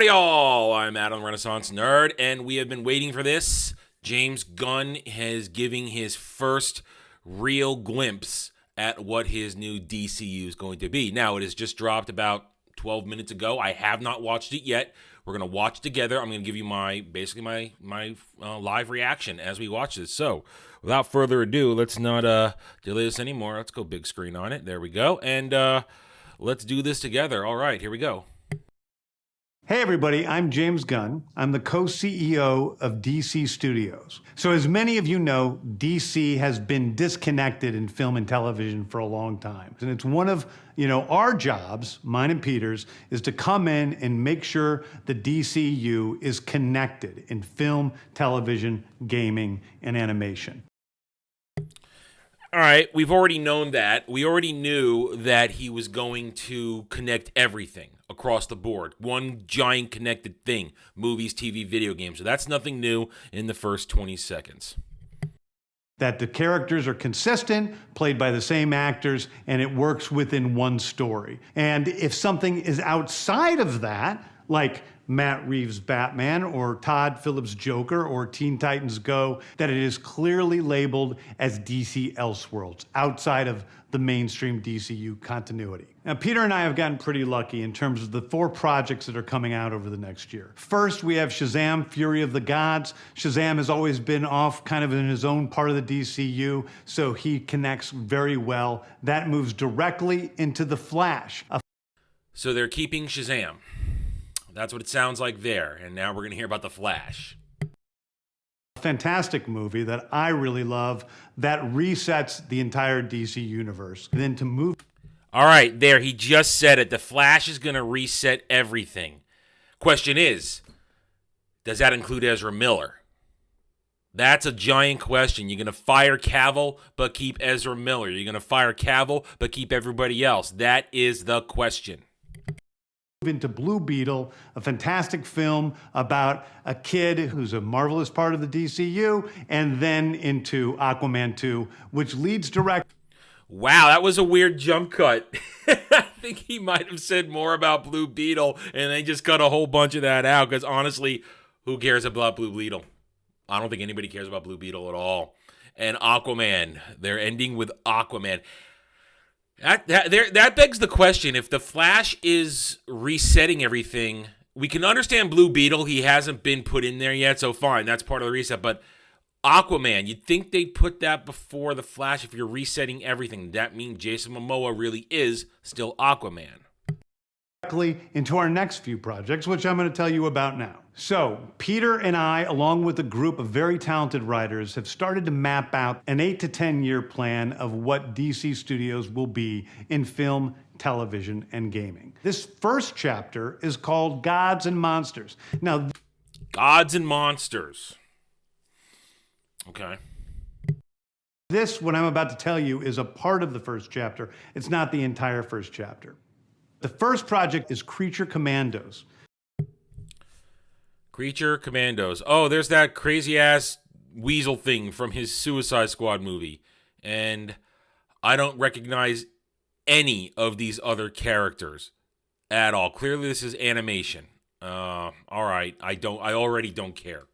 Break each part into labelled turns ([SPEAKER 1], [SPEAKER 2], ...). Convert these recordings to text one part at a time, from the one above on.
[SPEAKER 1] Howdy all, I'm Adam Renaissance Nerd, and we have been waiting for this. James Gunn is giving his first real glimpse at what his new DCU is going to be. Now, it has just dropped about 12 minutes ago. I have not watched it yet. We're going to watch together. I'm going to give you my live reaction as we watch this. So, without further ado, let's not delay this anymore. Let's go big screen on it. There we go. And let's do this together. All right, here we go.
[SPEAKER 2] Hey everybody, I'm James Gunn. I'm the co-CEO of DC Studios. So as many of you know, DC has been disconnected in film and television for a long time. And it's one of, our jobs, mine and Peter's, is to come in and make sure the DCU is connected in film, television, gaming, and animation.
[SPEAKER 1] All right, we've already known that. We already knew that he was going to connect everything across the board. One giant connected thing, movies, TV, video games. So that's nothing new in the first 20 seconds.
[SPEAKER 2] That the characters are consistent, played by the same actors, and it works within one story. And if something is outside of that, like Matt Reeves' Batman or Todd Phillips' Joker or Teen Titans Go, that it is clearly labeled as DC Elseworlds, outside of the mainstream DCU continuity. Now, Peter and I have gotten pretty lucky in terms of the 4 projects that are coming out over the next year. First, we have Shazam! Fury of the Gods. Shazam has always been off kind of in his own part of the DCU, so he connects very well. That moves directly into The Flash.
[SPEAKER 1] So they're keeping Shazam. That's what it sounds like there. And now we're going to hear about The Flash.
[SPEAKER 2] Fantastic movie that I really love that resets the entire DC universe. Then to move.
[SPEAKER 1] All right, there. He just said it. The Flash is going to reset everything. Question is, does that include Ezra Miller? That's a giant question. You're going to fire Cavill, but keep Ezra Miller. You're going to fire Cavill, but keep everybody else. That is the question.
[SPEAKER 2] Into Blue Beetle, a fantastic film about a kid who's a marvelous part of the DCU, and then into Aquaman 2, which leads direct.
[SPEAKER 1] Wow, that was a weird jump cut. I think he might have said more about Blue Beetle, and they just cut a whole bunch of that out, because honestly, who cares about Blue Beetle? I don't think anybody cares about Blue Beetle at all. And Aquaman, they're ending with Aquaman. That begs the question, if the Flash is resetting everything, we can understand Blue Beetle. He hasn't been put in there yet, so fine, that's part of the reset. But Aquaman, you'd think they'd put that before the Flash if you're resetting everything. That means Jason Momoa really is still Aquaman.
[SPEAKER 2] Into our next few projects, which I'm going to tell you about now. So, Peter and I, along with a group of very talented writers, have started to map out an 8 to 10 year plan of what DC Studios will be in film, television, and gaming. This first chapter is called Gods and Monsters. Now,
[SPEAKER 1] Gods and Monsters. Okay.
[SPEAKER 2] This, what I'm about to tell you, is a part of the first chapter. It's not the entire first chapter. The first project is Creature Commandos.
[SPEAKER 1] Creature Commandos. Oh, there's that crazy-ass weasel thing from his Suicide Squad movie. And I don't recognize any of these other characters at all. Clearly, this is animation. All right. I already don't care.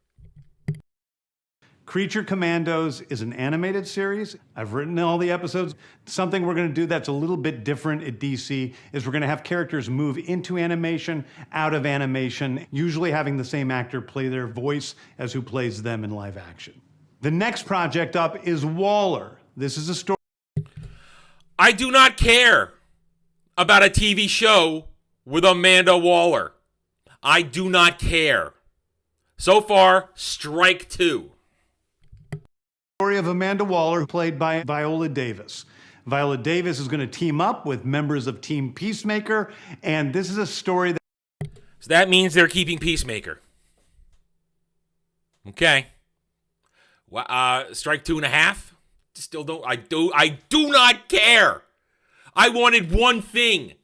[SPEAKER 2] Creature Commandos is an animated series. I've written all the episodes. Something we're going to do that's a little bit different at DC is we're going to have characters move into animation, out of animation, usually having the same actor play their voice as who plays them in live action. The next project up is Waller. This is a story.
[SPEAKER 1] I do not care about a TV show with Amanda Waller. I do not care. So far, strike 2.
[SPEAKER 2] Story of Amanda Waller, played by Viola Davis. Viola Davis is going to team up with members of Team Peacemaker, and this is a story that...
[SPEAKER 1] So that means they're keeping Peacemaker. Okay. Strike 2.5. Still don't. I do not care. I wanted one thing.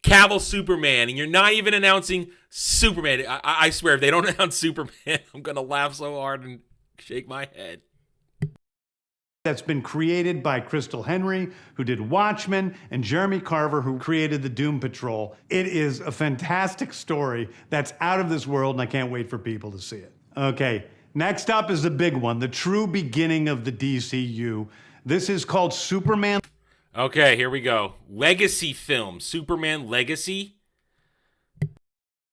[SPEAKER 1] Cavill Superman, and you're not even announcing Superman. I swear, if they don't announce Superman, I'm gonna laugh so hard and shake my head.
[SPEAKER 2] that's been created by Crystal Henry, who did Watchmen, and Jeremy Carver, who created the Doom Patrol. It is a fantastic story that's out of this world, and I can't wait for people to see it. Okay, next up is the big one, the true beginning of the DCU. This is called Superman.
[SPEAKER 1] Okay, here we go. Legacy film, Superman Legacy.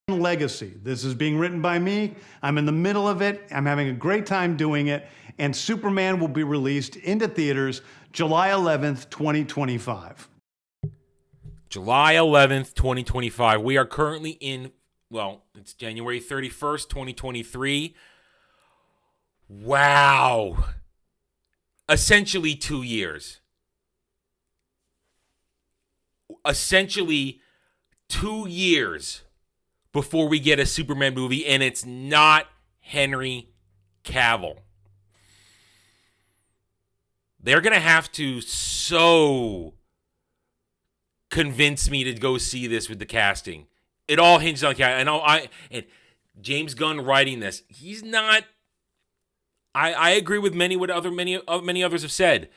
[SPEAKER 2] Legacy. This is being written by me. I'm in the middle of it. I'm having a great time doing it. And Superman will be released into theaters July 11th, 2025.
[SPEAKER 1] July 11th, 2025. We are currently in, well, it's January 31st, 2023. Wow. Essentially 2 years. Essentially 2 years before we get a Superman movie, and it's not Henry Cavill. They're going to have to so convince me to go see this with the casting. It all hinges on casting. And James Gunn writing this, he's not. I agree with many others have said.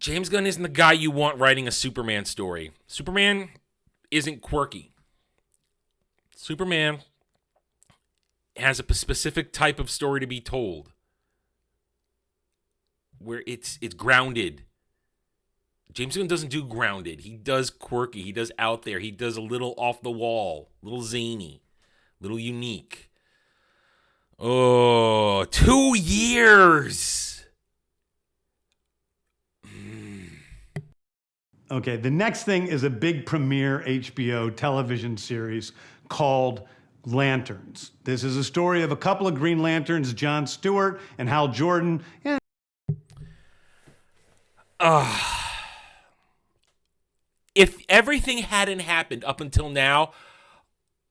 [SPEAKER 1] James Gunn isn't the guy you want writing a Superman story. Superman isn't quirky. Superman has a specific type of story to be told, where it's grounded. James Gunn doesn't do grounded. He does quirky. He does out there. He does a little off the wall, a little zany, a little unique. Oh, 2 years.
[SPEAKER 2] Okay, the next thing is a big premiere HBO television series called Lanterns. This is a story of a couple of Green Lanterns, John Stewart and Hal Jordan.
[SPEAKER 1] If everything hadn't happened up until now,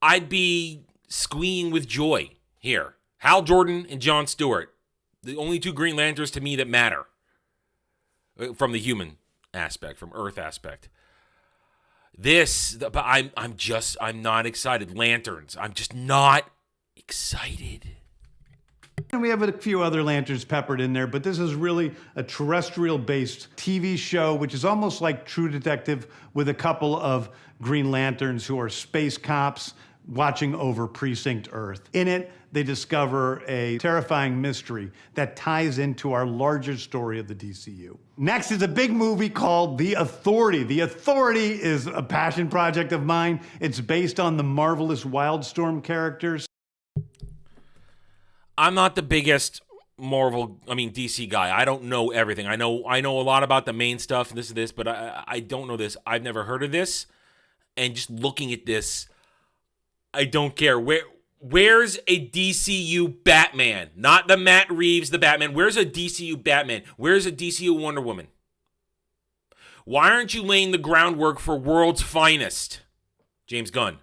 [SPEAKER 1] I'd be squealing with joy here. Hal Jordan and John Stewart, the only two Green Lanterns to me that matter from the human aspect, from Earth aspect. But I'm not excited. Lanterns, I'm just not excited.
[SPEAKER 2] And we have a few other lanterns peppered in there, but this is really a terrestrial-based TV show, which is almost like True Detective, with a couple of Green Lanterns who are space cops watching over Precinct Earth. In it, they discover a terrifying mystery that ties into our larger story of the DCU. Next is a big movie called The Authority. The Authority is a passion project of mine. It's based on the marvelous Wildstorm characters.
[SPEAKER 1] I'm not the biggest DC guy. I don't know everything. I know a lot about the main stuff and this, but I don't know this. I've never heard of this. And just looking at this, I don't care. Where's a DCU Batman? Not the Matt Reeves, the Batman. Where's a DCU Batman? Where's a DCU Wonder Woman? Why aren't you laying the groundwork for world's finest, James Gunn?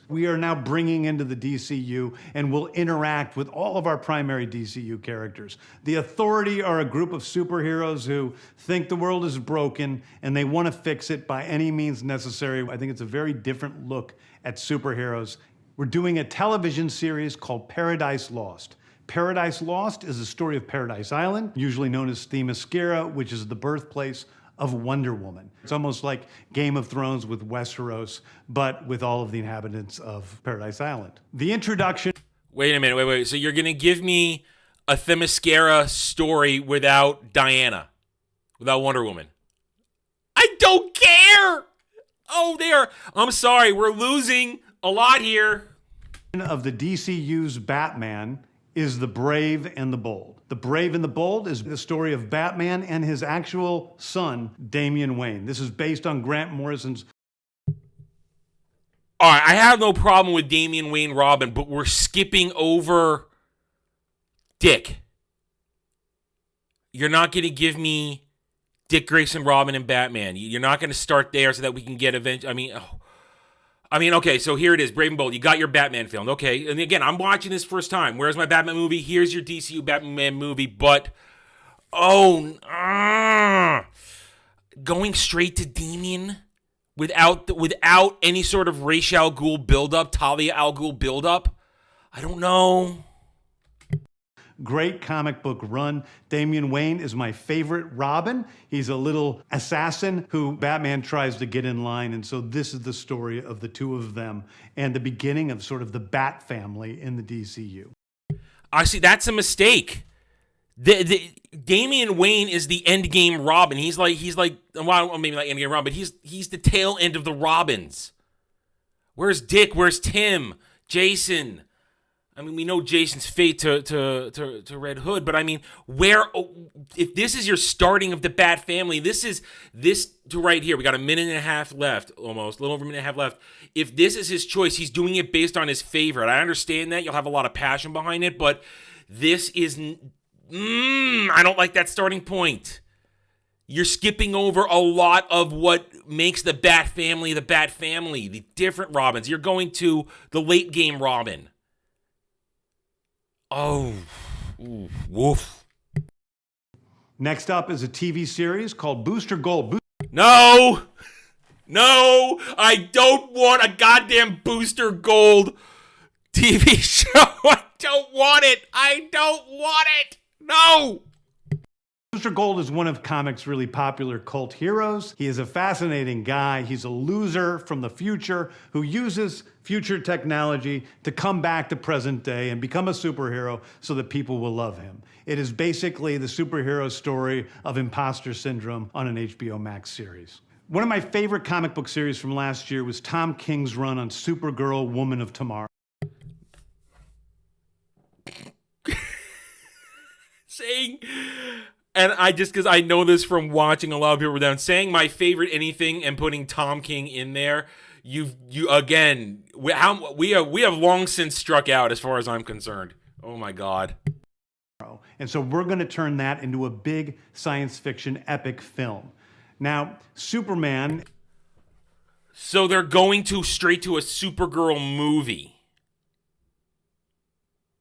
[SPEAKER 2] We are now bringing into the DCU and will interact with all of our primary DCU characters. The Authority are a group of superheroes who think the world is broken and they want to fix it by any means necessary. I think it's a very different look at superheroes. We're doing a television series called Paradise Lost. Paradise Lost is the story of Paradise Island, usually known as Themyscira, which is the birthplace of Wonder Woman. It's almost like Game of Thrones with Westeros, but with all of the inhabitants of Paradise Island. The introduction...
[SPEAKER 1] Wait a minute, wait. So you're going to give me a Themyscira story without Diana, without Wonder Woman? I don't care! Oh, I'm sorry, we're losing a lot here.
[SPEAKER 2] ...of the DCU's Batman is The Brave and the Bold. The Brave and the Bold is the story of Batman and his actual son, Damian Wayne. This is based on Grant Morrison's...
[SPEAKER 1] All right, I have no problem with Damian Wayne Robin, but we're skipping over Dick. You're not going to give me Dick Grayson Robin and Batman. You're not going to start there so that we can get okay, so here it is, Brave and Bold. You got your Batman film. Okay, and again, I'm watching this first time. Where's my Batman movie? Here's your DCU Batman movie, but, going straight to Damian without any sort of Ra's al Ghul buildup, Talia al Ghul buildup? I don't know.
[SPEAKER 2] great comic book run. Damian Wayne is my favorite Robin. He's a little assassin who Batman tries to get in line. And so this is the story of the two of them and the beginning of sort of the Bat family in the DCU.
[SPEAKER 1] I see. That's a mistake. Damian Wayne is the endgame Robin. He's like, well, maybe not endgame Robin, but he's the tail end of the Robins. Where's Dick? Where's Tim? Jason? I mean, we know Jason's fate to Red Hood, but I mean, if this is your starting of the Bat family, this to right here. We got a minute and a half left, almost a little over a minute and a half left. If this is his choice, he's doing it based on his favorite. I understand that you'll have a lot of passion behind it, but this is. I don't like that starting point. You're skipping over a lot of what makes the Bat family, the different Robins. You're going to the late game Robin. Oh, ooh, woof.
[SPEAKER 2] Next up is a TV series called Booster Gold.
[SPEAKER 1] No, I don't want a goddamn Booster Gold TV show. I don't want it. No!
[SPEAKER 2] Booster Gold is one of comics' really popular cult heroes. He is a fascinating guy. He's a loser from the future who uses future technology to come back to present day and become a superhero so that people will love him. It is basically the superhero story of imposter syndrome on an HBO Max series. One of my favorite comic book series from last year was Tom King's run on Supergirl, Woman of Tomorrow.
[SPEAKER 1] And because I know this from watching a lot of people down, saying my favorite anything and putting Tom King in there, we have long since struck out as far as I'm concerned. Oh my God.
[SPEAKER 2] And so we're going to turn that into a big science fiction epic film. Now, Superman.
[SPEAKER 1] So they're going straight to a Supergirl movie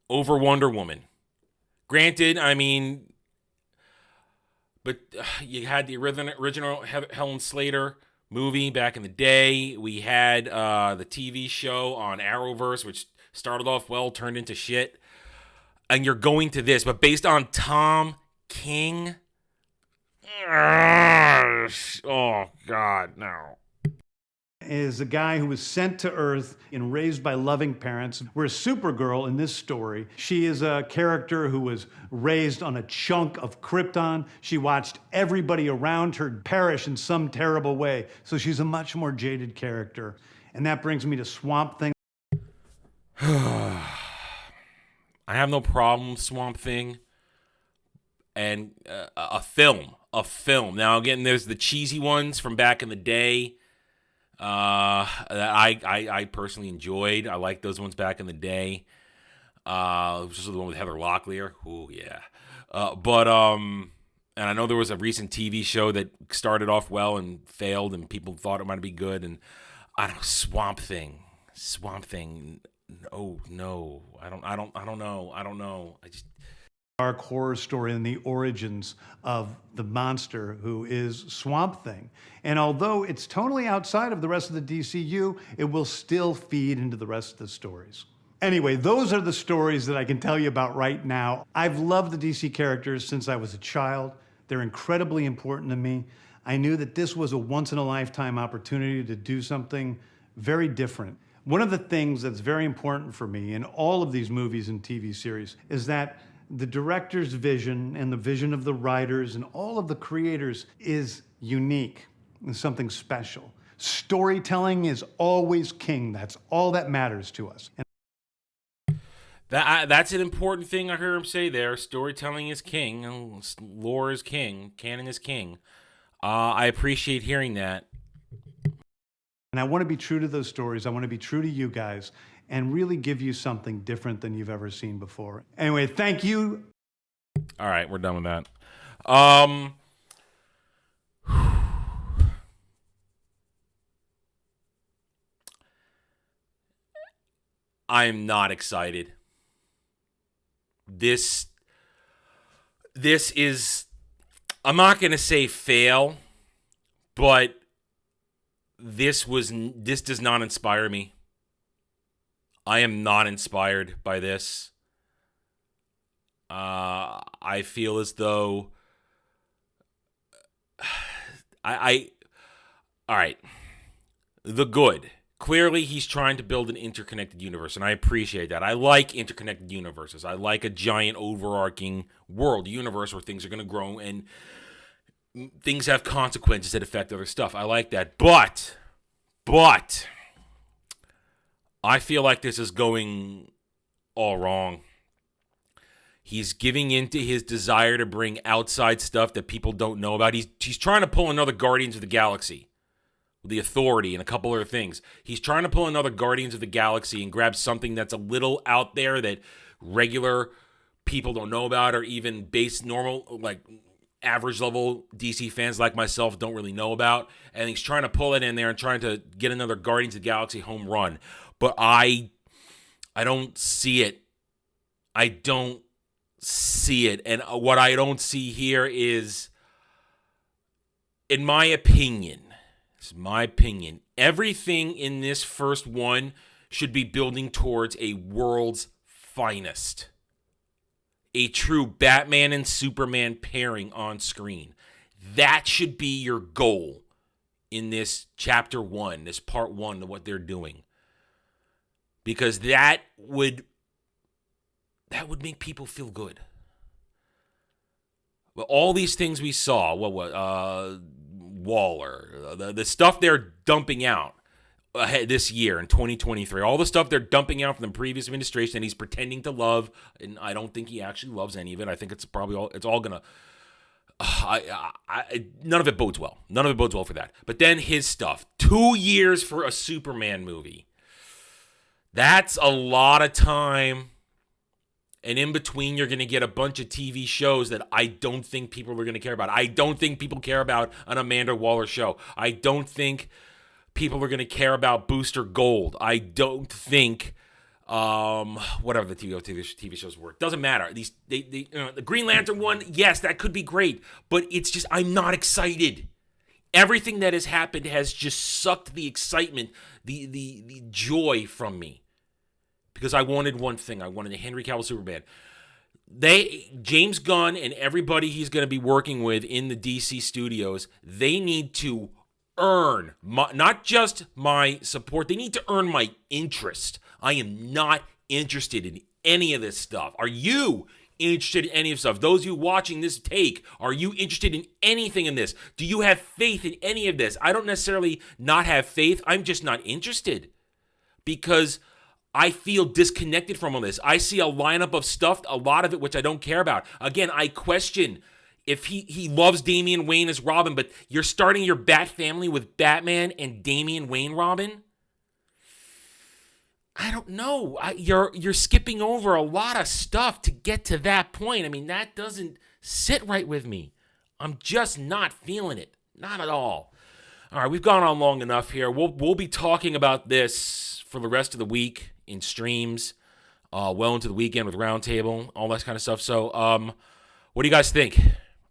[SPEAKER 1] over Wonder Woman. Granted, I mean, but you had the original Helen Slater movie back in the day. We had the TV show on Arrowverse, which started off well, turned into shit. And you're going to this, but based on Tom King? Oh, God, no.
[SPEAKER 2] Is a guy who was sent to Earth and raised by loving parents. Whereas Supergirl in this story, she is a character who was raised on a chunk of Krypton. She watched everybody around her perish in some terrible way. So she's a much more jaded character. And that brings me to Swamp Thing.
[SPEAKER 1] I have no problem with Swamp Thing. And a film. Now, again, there's the cheesy ones from back in the day. That I personally enjoyed. I liked those ones back in the day. Just the one with Heather Locklear. Ooh, yeah. And I know there was a recent TV show that started off well and failed, and people thought it might be good. And I don't know, Swamp Thing. No, I don't know.
[SPEAKER 2] Dark horror story and the origins of the monster who is Swamp Thing. And although it's totally outside of the rest of the DCU, it will still feed into the rest of the stories. Anyway, those are the stories that I can tell you about right now. I've loved the DC characters since I was a child. They're incredibly important to me. I knew that this was a once-in-a-lifetime opportunity to do something very different. One of the things that's very important for me in all of these movies and TV series is that the director's vision and the vision of the writers and all of the creators is unique and something special. Storytelling is always king. That's all that matters to us.
[SPEAKER 1] That's an important thing I heard him say there. Storytelling is king. Lore is king. Canon is king. I appreciate hearing that.
[SPEAKER 2] And I want to be true to those stories. I want to be true to you guys and really give you something different than you've ever seen before. Anyway, thank you.
[SPEAKER 1] All right, we're done with that. I am not excited. This is, I'm not going to say fail, but this does not inspire me. I am not inspired by this. I feel as though all right. The Good. Clearly, he's trying to build an interconnected universe, and I appreciate that. I like interconnected universes. I like a giant overarching world, universe where things are going to grow and things have consequences that affect other stuff. I like that. But I feel like this is going all wrong. He's giving into his desire to bring outside stuff that people don't know about. He's trying to pull another Guardians of the Galaxy. The Authority and a couple other things. He's trying to pull another Guardians of the Galaxy and grab something that's a little out there that regular people don't know about, or even normal, like average level DC fans like myself don't really know about. And he's trying to pull it in there and trying to get another Guardians of the Galaxy home run. But I don't see it. I don't see it. And what I don't see here is, in my opinion, everything in this first one should be building towards a world's finest. A true Batman and Superman pairing on screen. That should be your goal in this chapter 1, this part 1 of what they're doing. Because that would make people feel good. But all these things we saw, Waller, the stuff they're dumping out ahead this year in 2023, all the stuff they're dumping out from the previous administration and he's pretending to love, and I don't think he actually loves any of it. I think it's all gonna none of it bodes well. None of it bodes well for that. But then his stuff, 2 years for a Superman movie. That's a lot of time. And in between, you're going to get a bunch of TV shows that I don't think people are going to care about. I don't think people care about an Amanda Waller show. I don't think people are going to care about Booster Gold. I don't think, whatever the TV shows were. Doesn't matter. The Green Lantern one, yes, that could be great. But it's just, I'm not excited. Everything that has happened has just sucked the excitement, the joy from me. Because I wanted one thing. I wanted a Henry Cavill Superman. James Gunn and everybody he's going to be working with in the DC studios, they need to earn, not just my support, they need to earn my interest. I am not interested in any of this stuff. Are you interested in any of this stuff? Those of you watching this take, are you interested in anything in this? Do you have faith in any of this? I don't necessarily not have faith. I'm just not interested. Because I feel disconnected from all this. I see a lineup of stuff, a lot of it, which I don't care about. Again, I question if he loves Damian Wayne as Robin, but you're starting your Bat family with Batman and Damian Wayne Robin? I don't know. You're skipping over a lot of stuff to get to that point. I mean, that doesn't sit right with me. I'm just not feeling it. Not at all. All right, we've gone on long enough here. We'll be talking about this for the rest of the week in streams, well into the weekend with Roundtable, all that kind of stuff. So, what do you guys think?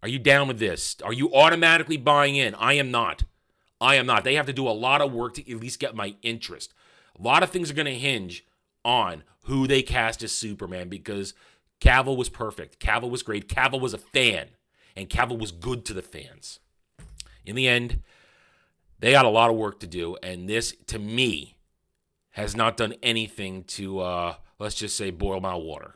[SPEAKER 1] Are you down with this? Are you automatically buying in? I am not. They have to do a lot of work to at least get my interest. A lot of things are going to hinge on who they cast as Superman, because Cavill was perfect. Cavill was great. Cavill was a fan, and Cavill was good to the fans. In the end, they got a lot of work to do, and this, to me, has not done anything to, let's just say, boil my water.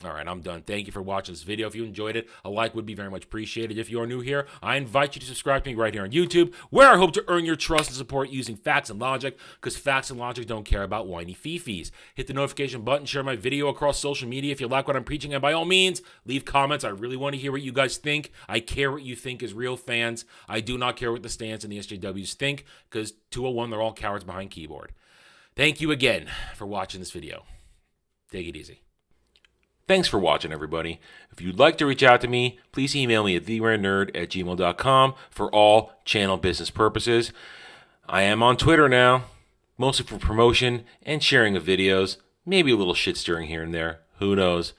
[SPEAKER 1] All right, I'm done. Thank you for watching this video. If you enjoyed it, a like would be very much appreciated. If you are new here, I invite you to subscribe to me right here on YouTube, where I hope to earn your trust and support using facts and logic, because facts and logic don't care about whiny fifis. Hit the notification button, share my video across social media if you like what I'm preaching, and by all means, leave comments. I really want to hear what you guys think. I care what you think as real fans. I do not care what the stands and the SJWs think, because 201, they're all cowards behind keyboard. Thank you again for watching this video. Take it easy. Thanks for watching, everybody. If you'd like to reach out to me, please email me at therarenerd@gmail.com for all channel business purposes. I am on Twitter now, mostly for promotion and sharing of videos, maybe a little shit stirring here and there, who knows,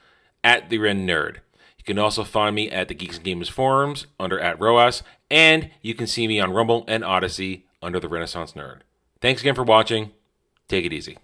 [SPEAKER 1] at @TheRenNerd. You can also find me at the Geeks and Gamers forums under @ROAS, and you can see me on Rumble and Odyssey under the Renaissance Nerd. Thanks again for watching. Take it easy.